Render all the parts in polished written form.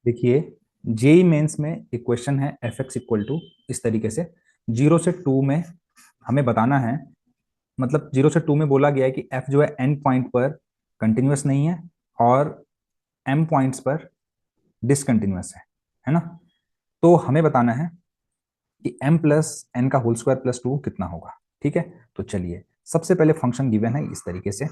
देखिए, JEE mains में एक क्वेश्चन है एफ एक्स इक्वल टू इस तरीके से 0 से 2 में हमें बताना है। मतलब 0 से 2 में बोला गया है कि एफ जो है एन पॉइंट पर कंटिन्यूअस नहीं है और एम पॉइंट्स पर डिसकंटिन्यूअस है ना। तो हमें बताना है कि एम प्लस एन का होल स्क्वायर प्लस 2 कितना होगा। ठीक है, तो चलिए सबसे पहले फंक्शन गिवन है इस तरीके से।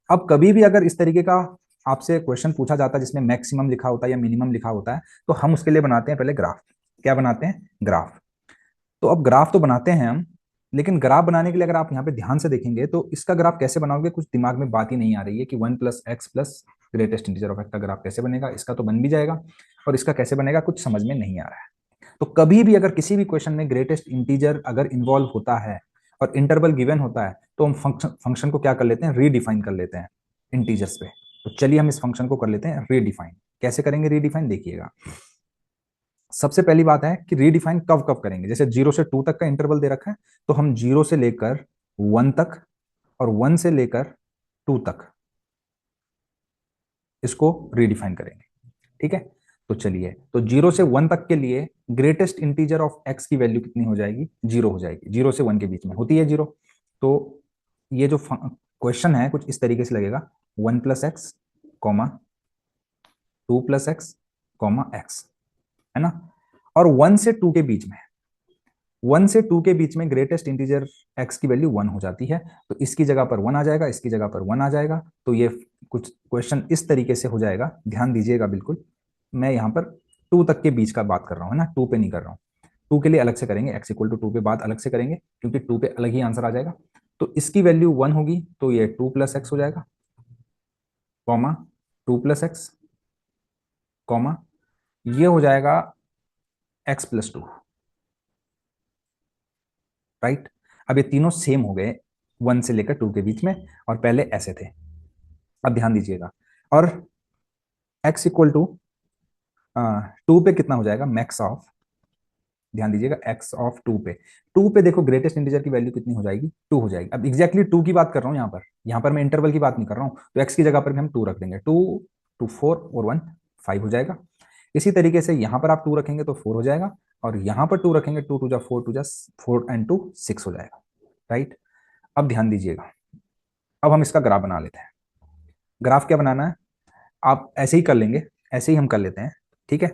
अब कभी भी अगर इस तरीके का आपसे क्वेश्चन पूछा जाता है जिसमें मैक्सिमम लिखा होता है या मिनिमम लिखा होता है, तो हम उसके लिए बनाते हैं पहले ग्राफ। क्या बनाते हैं? ग्राफ। तो अब ग्राफ तो बनाते हैं हम, लेकिन ग्राफ बनाने के लिए अगर आप यहाँ पे ध्यान से देखेंगे तो इसका ग्राफ कैसे बनाओगे, कुछ दिमाग में बात ही नहीं आ रही है कि 1 + x plus greatest integer of x का ग्राफ कैसे बनेगा। इसका तो बन भी जाएगा, और इसका कैसे बनेगा कुछ समझ में नहीं आ रहा है। तो कभी भी अगर किसी भी क्वेश्चन में ग्रेटेस्ट इंटीजर अगर इन्वॉल्व होता है और इंटरवल गिवन होता है, तो हम फंक्शन को क्या कर लेते हैं, रीडिफाइन कर लेते हैं इंटीजर्स पे। तो चलिए हम इस फंक्शन को कर लेते हैं रीडिफाइन। कैसे करेंगे रीडिफाइन, देखिएगा। सबसे पहली बात है कि रीडिफाइन कब कब करेंगे। जैसे 0 से 2 तक का इंटरवल दे रखा है, तो हम 0 से लेकर 1 तक और 1 से लेकर 2 तक इसको रीडिफाइन करेंगे। ठीक है, तो चलिए, तो 0 से 1 तक के लिए ग्रेटेस्ट इंटीजर ऑफ एक्स की वैल्यू कितनी हो जाएगी, 0 हो जाएगी। 0 से 1 के बीच में होती है 0। तो ये जो क्वेश्चन है कुछ इस तरीके से लगेगा, 1 + x, 2 + x, x, है ना। और 1 से 2 के बीच में, 1 से 2 के बीच में ग्रेटेस्ट इंटीजर x की वैल्यू 1 हो जाती है। तो इसकी जगह पर 1 आ जाएगा, इसकी जगह पर 1 आ जाएगा। तो ये कुछ क्वेश्चन इस तरीके से हो जाएगा, ध्यान दीजिएगा बिल्कुल। मैं यहाँ पर 2 तक के बीच का बात कर रहा हूँ, है ना, 2 पे नहीं कर रहा हूँ। 2 के लिए अलग से करेंगे, x = 2 पे बात अलग से करेंगे, क्योंकि 2 पे अलग ही आंसर आ जाएगा। तो इसकी वैल्यू 1 होगी, तो ये 2 + x हो जाएगा, कॉमा 2 + x, कॉमा ये हो जाएगा x + 2। राइट। अब ये तीनों सेम हो गए 1 से लेकर 2 के बीच में, और पहले ऐसे थे। अब ध्यान दीजिएगा, और x = 2 पे कितना हो जाएगा, मैक्स ऑफ, ध्यान दीजिएगा, x(2) पे, 2 पे देखो ग्रेटेस्ट इंटीजर की वैल्यू कितनी हो जाएगी, 2 हो जाएगी। अब एग्जैक्टली 2 की बात कर रहा हूं, यहाँ पर मैं इंटरवल की बात नहीं कर रहा हूं। तो x की जगह पर भी हम 2 रख देंगे, 2 2 4 और 1 5 हो जाएगा। इसी तरीके से यहाँ पर आप 2 रखेंगे तो 4 हो जाएगा, और यहाँ पर 2 रखेंगे, 2 2 जा 4, 2 जा 4 एंड 2 6 हो जाएगा। राइट। अब ध्यान दीजिएगा, अब हम इसका ग्राफ बना लेते हैं। ग्राफ क्या बनाना है, आप ऐसे ही कर लेंगे, ऐसे ही हम कर लेते हैं। ठीक है,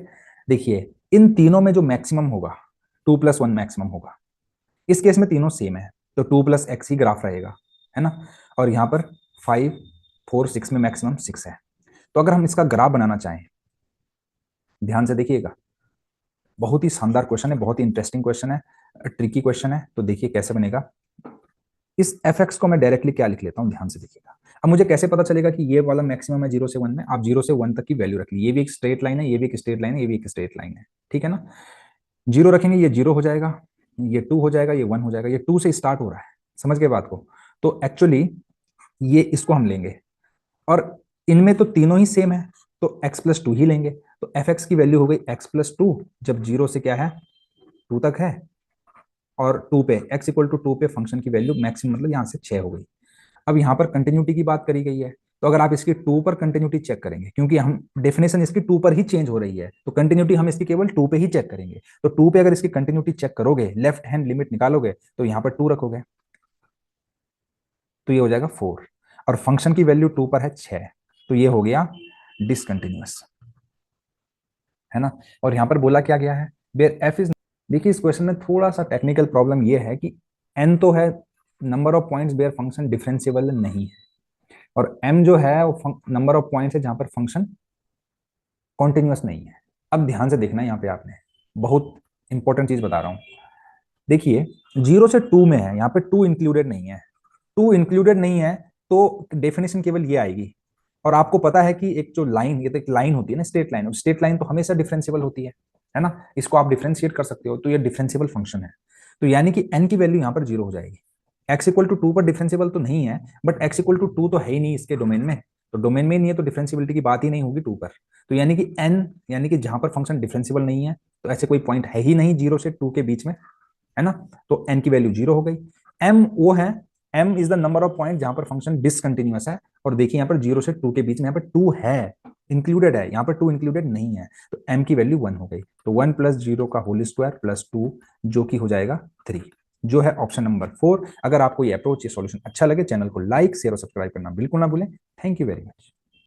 देखिए इन तीनों में जो मैक्सिमम होगा, 2 + 1 मैक्सिमम होगा। इस केस में तीनों सेम है, तो 2 + x ही ग्राफ रहेगा, है ना। और यहाँ पर 5 4 6 में मैक्सिमम 6 है। तो अगर हम इसका ग्राफ बनाना चाहें, ध्यान से देखिएगा, बहुत ही शानदार क्वेश्चन है, बहुत ही इंटरेस्टिंग क्वेश्चन है, ट्रिकी क्वेश्चन है। तो देखिए कैसे बनेगा। इस एफ एक्स को मैं डायरेक्टली क्या लिख लेता हूँ, ध्यान से देखिएगा। अब मुझे कैसे पता चलेगा कि ये वाला मैक्सिमम है 0 से 1 में, आप 0 से 1 तक की वैल्यू रख ली। ये भी एक स्ट्रेट लाइन है, ये भी एक स्ट्रेट लाइन है, ये भी एक स्ट्रेट लाइन है, ठीक है ना। 0 रखेंगे, ये 0 हो जाएगा, ये 2 हो जाएगा, ये 1 हो जाएगा। ये 2 से स्टार्ट हो रहा है, समझ गए बात को। तो एक्चुअली ये इसको हम लेंगे, और इनमें तो तीनों ही सेम है, तो x + 2 ही लेंगे। तो एफ एक्स की वैल्यू हो गई x + 2, जब 0 से क्या है 2 तक है, और 2 पे x = 2 पे फंक्शन की वैल्यू मैक्सिमम, मतलब यहाँ से 6 हो गई। अब यहाँ पर कंटिन्यूटी की बात करी गई है, तो अगर आप इसकी 2 पर कंटिन्यूटी चेक करेंगे, क्योंकि हम डेफिनेशन इसकी 2 पर ही चेंज हो रही है, तो कंटिन्यूटी हम इसकी केवल 2 पे ही चेक करेंगे। तो 2 पे अगर इसकी कंटिन्यूटी चेक करोगे, लेफ्ट हैंड लिमिट निकालोगे, तो यहाँ पर 2 रखोगे, तो ये हो जाएगा 4, और फंक्शन की वैल्यू 2 पर है 6, तो ये हो गया डिसकंटिन्यूअस, है ना। और यहाँ पर बोला क्या गया है, वेयर एफ इज, देखिए इस क्वेश्चन में थोड़ा सा टेक्निकल प्रॉब्लम ये है कि एन तो है number of points where function differentiable नहीं है, और एम जो है वो नंबर ऑफ पॉइंट्स है जहां पर फंक्शन कॉन्टिन्यूअस नहीं है। अब ध्यान से देखना है यहाँ पे, आपने बहुत इंपॉर्टेंट चीज बता रहा हूँ। देखिए 0 से 2 में है, यहाँ पे 2 इंक्लूडेड नहीं है। 2 इंक्लूडेड नहीं है, तो डेफिनेशन केवल ये आएगी। और आपको पता है कि एक जो लाइन, ये तो एक लाइन होती है ना, स्ट्रेट लाइन, स्ट्रेट लाइन तो हमेशा डिफरेंशिएबल होती है ना। इसको आप डिफरेंशिएट कर सकते हो, तो ये डिफरेंशिएबल फंक्शन है। तो यानी कि एन की वैल्यू यहाँ पर 0 हो जाएगी। x = 2 पर डिफरेंशिएबल तो नहीं है, बट x = 2 तो है ही नहीं इसके डोमेन में, तो डोमेन में नहीं है, तो डिफरेंशिएबिलिटी की बात ही नहीं होगी 2 पर। तो यानी कि n, यानी कि जहां पर फंक्शन डिफरेंशिएबल नहीं है, तो ऐसे कोई पॉइंट है ही नहीं 0 से 2 के बीच में, है ना। तो n की वैल्यू 0 हो गई। m वो है, m is the number of point जहां पर फंक्शन डिसकंटिन्यूअस है, और देखिए यहाँ पर 0 से 2 के बीच में यहाँ पर 2 है, इंक्लूडेड है, यहाँ पर 2 इंक्लूडेड नहीं है, तो m की वैल्यू 1 हो गई। तो 1 प्लस 0 का होल स्क्वायर प्लस 2, जो कि हो जाएगा 3, जो है ऑप्शन नंबर 4। अगर आपको ये अप्रोच, ये सॉल्यूशन अच्छा लगे, चैनल को लाइक शेयर और सब्सक्राइब करना बिल्कुल ना भूलें। Thank you very much.